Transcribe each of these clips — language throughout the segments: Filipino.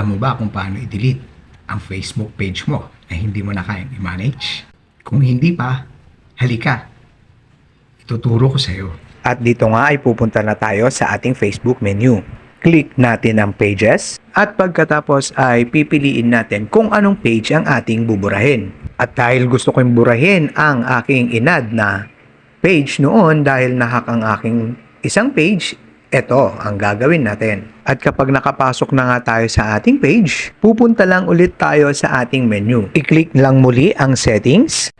Alam mo ba kung paano i-delete ang Facebook page mo na hindi mo na kayang i-manage? Kung hindi pa, halika. Ituturo ko sa iyo. At dito nga ay pupunta na tayo sa ating Facebook menu. Click natin ang pages at pagkatapos ay pipiliin natin kung anong page ang ating buburahin. At dahil gusto kong burahin ang aking inad na page noon dahil nahack ang aking isang page, ito ang gagawin natin. At kapag nakapasok na nga tayo sa ating page, pupunta lang ulit tayo sa ating menu. I-click lang muli ang settings.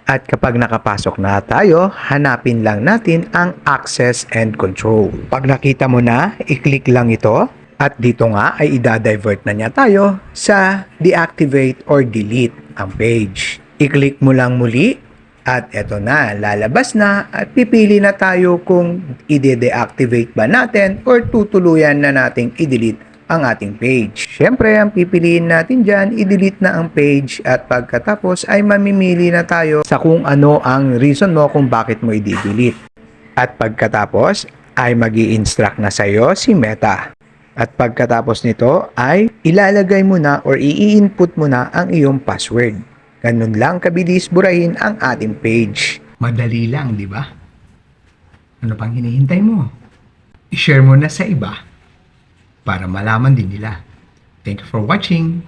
At kapag nakapasok na tayo, hanapin lang natin ang access and control. Pag nakita mo na, i-click lang ito. At dito nga ay i-divert na niya tayo sa deactivate or delete ang page. I-click mo lang muli. At eto na, lalabas na at pipili na tayo kung i-deactivate ba natin or tutuluyan na nating i-delete ang ating page. Siyempre, ang pipiliin natin dyan, i-delete na ang page at pagkatapos ay mamimili na tayo sa kung ano ang reason mo kung bakit mo i-delete. At pagkatapos ay mag-i-instruct na sa iyo si Meta. At pagkatapos nito ay ilalagay mo na or i-input mo na ang iyong password. Ganun lang kabilis burahin ang ating page. Madali lang, di ba? Ano pang hinihintay mo? I-share mo na sa iba para malaman din nila. Thank you for watching.